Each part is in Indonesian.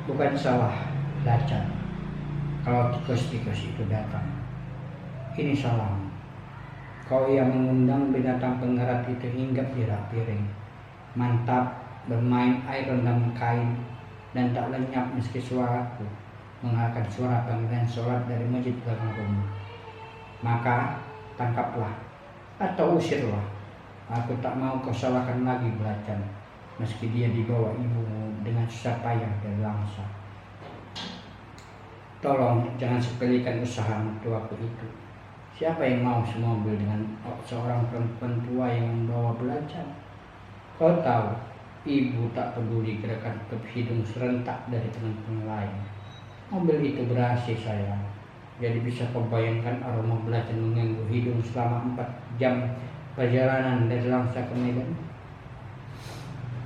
Bukan salah belacan kalau tikus-tikus itu datang. Ini salahmu. Kau yang mengundang binatang pengerat itu hinggap di rak piring. Mantap bermain air rendam kain dan tak lenyap meski suaraku mengangkat suara panggilan sholat dari masjid belakang rumah. Maka tangkaplah atau usirlah. Aku tak mau kau salahkan lagi belacan, meski dia dibawa ibumu dengan susah payah dari Langsa. Tolong jangan sepelekan usaha mertuaku itu. Siapa yang mau semobil dengan seorang perempuan tua yang membawa belacan? Kau tahu, ibu tak peduli gerakan tutup hidung serentak dari teman-teman lain. Mobil itu berhasil sayang. Jadi bisa kau bayangkan aroma belacan mengganggu hidung selama 4 jam perjalanan dari Langsa ke Medan.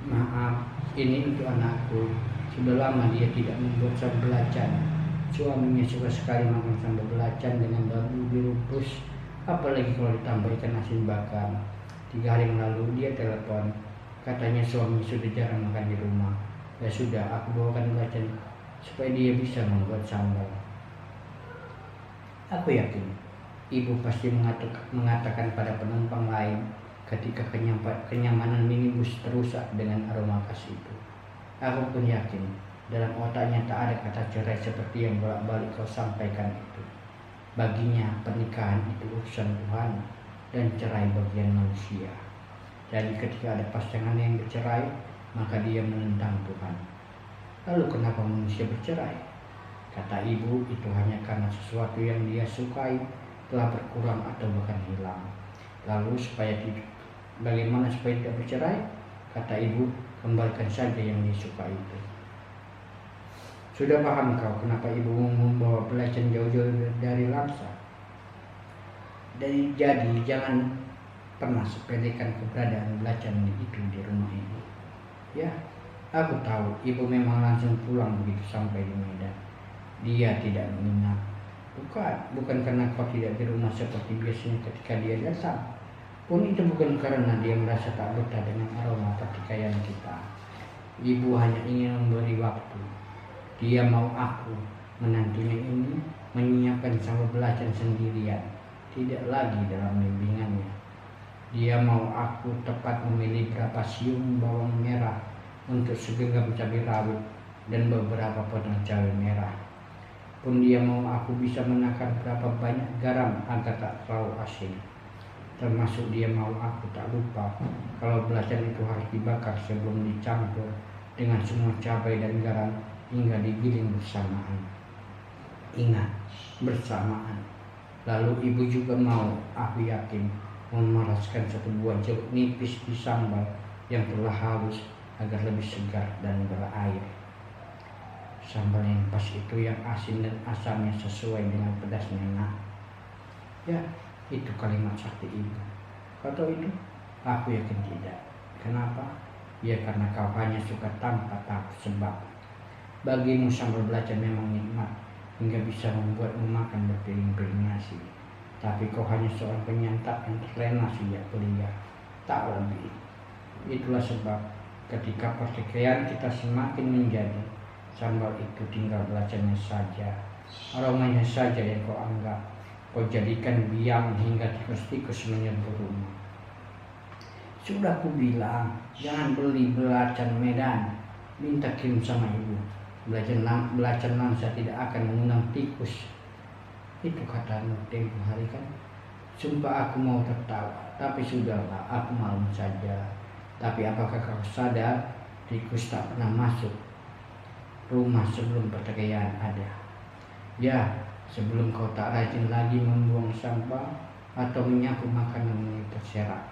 Maaf, ini untuk anakku. Sudah lama dia tidak membuat sambal belacan. Suaminya suka sekali makan sambal belacan dengan bambu direbus, apalagi kalau ditambah ikan asin bakar. 3 hari yang lalu dia telepon, katanya suami sudah jarang makan di rumah. Ya sudah, aku bawakan belacan supaya dia bisa membuat sambal. Aku yakin ibu pasti mengatakan pada penumpang lain ketika kenyamanan minibus terusak dengan aroma khas itu. Aku pun yakin dalam otaknya tak ada kata cerai seperti yang bolak-balik kau sampaikan itu. Baginya pernikahan itu urusan Tuhan dan cerai bagian manusia. Jadi ketika ada pasangan yang bercerai, maka dia menentang Tuhan. Lalu kenapa manusia bercerai? Kata ibu, itu hanya karena sesuatu yang dia sukai telah berkurang atau bahkan hilang. Lalu bagaimana supaya tidak bercerai? Kata ibu, kembalikan saja yang disukai itu. Sudah paham kau kenapa ibu membawa belacan jauh-jauh dari Langsa? Jadi jangan pernah sepelekan keberadaan belacan itu di rumah ibu. Ya, aku tahu ibu memang langsung pulang begitu sampai di Medan. Dia tidak menginap. Bukan karena kau tidak di rumah seperti biasanya ketika dia datang. Pun itu bukan karena dia merasa tak betah dengan aroma pertikaian kita. Ibu hanya ingin memberi waktu. Dia mau aku, menantunya ini, menyiapkan sambal belacan sendirian, tidak lagi dalam bimbingannya. Dia mau aku tepat memilih berapa siung bawang merah untuk segenggam cabai rawit dan beberapa potong cabai merah. Pun dia mau aku bisa menakar berapa banyak garam agar tak terlalu asin. Termasuk dia mau aku tak lupa kalau belacan itu harus dibakar sebelum dicampur dengan semua cabai dan garam hingga digiling bersamaan. Ingat, bersamaan. Lalu ibu juga mau, aku yakin, memeraskan satu buah jeruk nipis di sambal yang telah halus agar lebih segar dan berair. Sambal yang pas itu yang asin dan asamnya sesuai dengan pedasnya nak. Ya, itu kalimat sakti ibu. Kau tahu itu? Aku yakin tidak. Kenapa? Ya karena kau hanya suka tanpa tahu sebab. Bagimu sambal belacan memang nikmat hingga bisa membuatmu makan berpiring-piring nasi. Tapi kau hanya seorang penyantap yang terlena sejak kuliah, tak lebih. Itulah sebab ketika pertikaian kita semakin menjadi, sambal itu tinggal belacannya saja, aromanya saja yang kau anggap. Kau jadikan biang hingga tikus-tikus menyerbu rumah. Sudah ku bilang, jangan beli belacan Medan, minta kirim sama ibu. Belacan Langsa tidak akan mengundang tikus. Itu katamu tempoh hari kan. Sumpah aku mau tertawa, tapi sudahlah, aku malu saja. Tapi apakah kau sadar tikus tak pernah masuk rumah sebelum pertikaian ada? Ya, sebelum kau tak rajin lagi membuang sampah atau menyapu makanan yang terserak,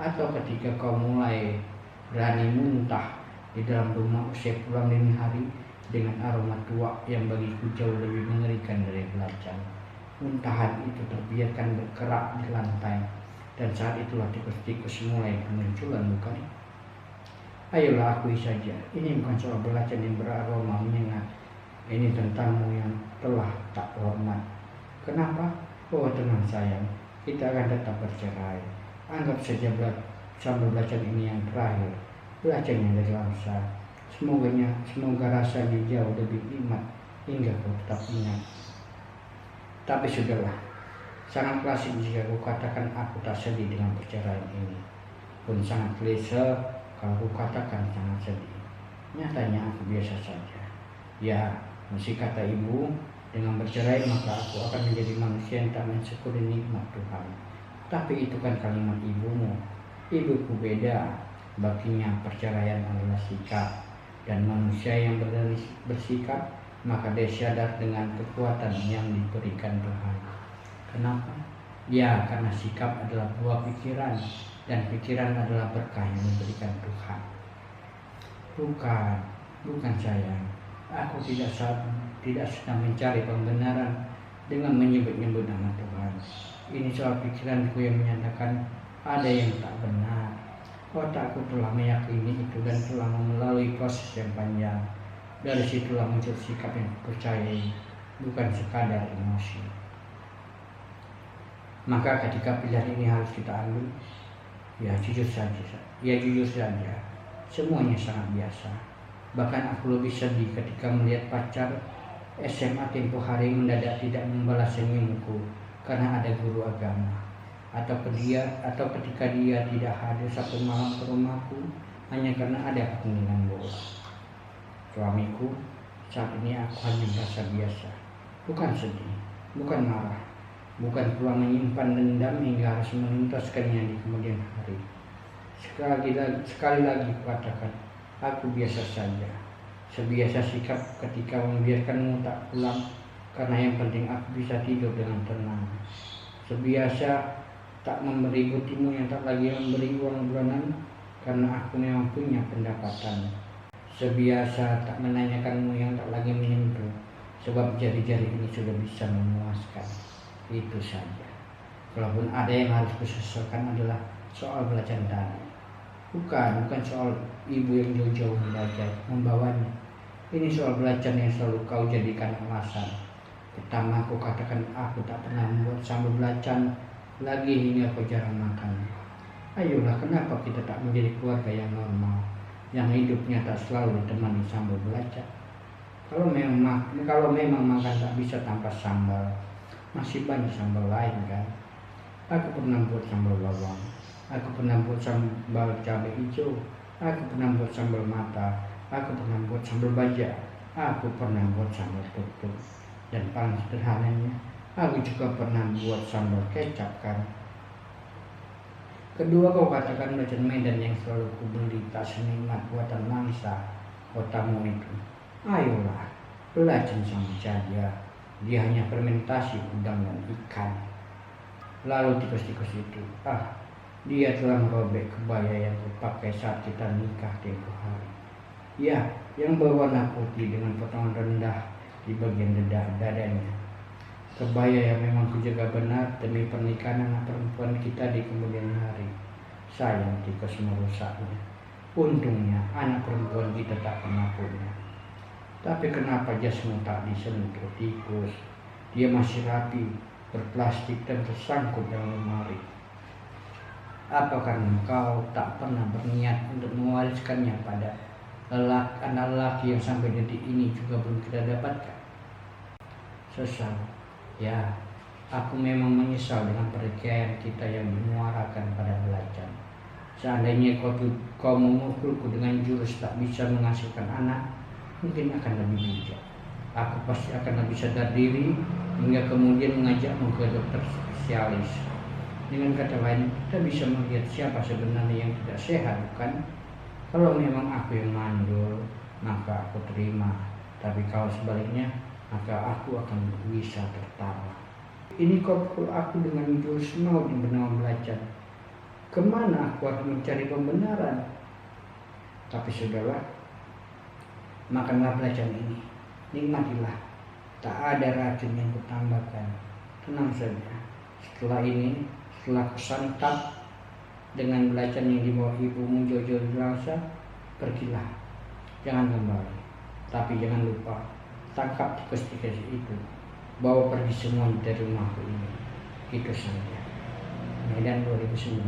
atau ketika kau mulai berani muntah di dalam rumah usai pulang dini hari dengan aroma tua yang bagiku jauh lebih mengerikan dari belacan. Muntahan itu terbiarkan berkerak di lantai, dan saat itulah tikus-tikus mulai bermunculan, bukan? Ayolah akui saja, ini bukan soal belacan yang beraroma menyengat. Ini tentangmu yang telah tak hormat. Kenapa? Oh tenang sayang, kita akan tetap bercerai. Anggap saja sambal belacan ini yang terakhir. Belacannya dari Langsa. Semoga rasanya jauh lebih nikmat hingga kau tetap ingat. Tapi sudahlah, sangat klasik jika kau katakan aku tak sedih dengan perceraian ini. Pun sangat klise kalau kau katakan sangat sedih. Nyatanya aku biasa saja. Ya, mesti kata ibu, dengan bercerai maka aku akan menjadi manusia yang tak mensyukuri nikmat Tuhan. Tapi itu kan kalimat ibumu. Ibuku beda. Baginya perceraian adalah sikap, dan manusia yang bersikap maka dia sadar dengan kekuatan yang diberikan Tuhan. Kenapa? Ya, karena sikap adalah buah pikiran, dan pikiran adalah berkah yang diberikan Tuhan. Bukan sayang. Aku tidak sedang mencari pembenaran dengan menyebut-nyebut nama Tuhan. Ini soal pikiranku yang menyatakan ada yang tak benar. Otakku telah meyakini itu dan telah melalui proses yang panjang. Dari situlah muncul sikap yang kupercayai, bukan sekadar emosi. Maka ketika pilihan ini harus kita ambil, ya jujur saja, semuanya sangat biasa. Bahkan aku lebih sedih ketika melihat pacar SMA tempo hari mendadak tidak membalas senyumku karena ada guru agama. Atau ketika dia tidak hadir satu malam ke rumahku hanya karena ada pertandingan bola. Suamiku, saat ini aku hanya merasa biasa, bukan sedih, bukan marah, bukan pula menyimpan dendam hingga harus menuntaskannya di kemudian hari. Sekali lagi kukatakan, aku biasa saja. Sebiasa sikap ketika membiarkanmu tak pulang karena yang penting aku bisa tidur dengan tenang. Sebiasa tak memberi butimu yang tak lagi memberi uang bulanan karena aku memang punya pendapatan. Sebiasa tak menanyakanmu yang tak lagi menyentuh sebab jari-jari ini sudah bisa memuaskan. Itu saja. Kalaupun ada yang harus kusesalkan adalah soal belajar tadi. Bukan soal ibu yang jauh-jauh membawanya. Ini soal belajar yang selalu kau jadikan alasan. Pertama aku katakan aku tak pernah membuat sambal belacan lagi hingga kau jarang makan. Ayolah, kenapa kita tak menjadi keluarga yang normal, yang hidupnya tak selalu ditemani sambal belacan? Kalau memang makan tak bisa tanpa sambal, masih banyak sambal lain kan? Aku pernah buat sambal bawang, aku pernah buat sambal cabai hijau, aku pernah buat sambal mata, aku pernah buat sambal baja, aku pernah buat sambal tutuk, dan paling sederhananya, aku juga pernah buat sambal kecap kan. Kedua, kau katakan belacan Medan yang selalu kubeli tak senikmat buatan mangsa kotamu itu. Ayolah, belacan sama saja. Dia hanya fermentasi udang dan ikan. Lalu tikus-tikus itu, dia telah merobek kebaya yang kupakai saat kita nikah tempo hari. Ya, yang berwarna putih dengan potongan rendah di bagian dadanya. Kebaya yang memang kujaga benar demi pernikahan anak perempuan kita di kemudian hari. Sayang tikus merusaknya. Untungnya anak perempuan kita tak pernah punya. Tapi kenapa jasmu tak disentuh tikus? Dia masih rapi, berplastik dan tersangkut dalam lemari. Apakah engkau tak pernah berniat untuk mewariskannya pada anak lelaki yang sampai detik ini juga belum kita dapatkan? Sesal. Ya, aku memang menyesal dengan perceraian kita yang dimuarakan pada belacan. Seandainya kau memukulku dengan jurus tak bisa menghasilkan anak, mungkin akan lebih bijak. Aku pasti akan lebih sadar diri hingga kemudian mengajakmu ke dokter spesialis. Dengan kata lain, kita bisa melihat siapa sebenarnya yang tidak sehat, bukan? Kalau memang aku yang mandul, maka aku terima. Tapi kalau sebaliknya, maka aku akan bisa tertawa. Ini kau pukul aku dengan jurus maut di benua belacan. Kemana aku harus mencari pembenaran? Tapi sudahlah, makanlah belacan ini, nikmatilah. Tak ada racun yang kutambahkan. Tenang saja. Setelah kusantap dengan belacan yang dibawa ibumu jauh-jauh di Langsa, pergilah. Jangan kembali. Tapi jangan lupa, tangkap tikus-tikus itu, bawa pergi semua dari rumahku ini. Itu saja. Medan 2019.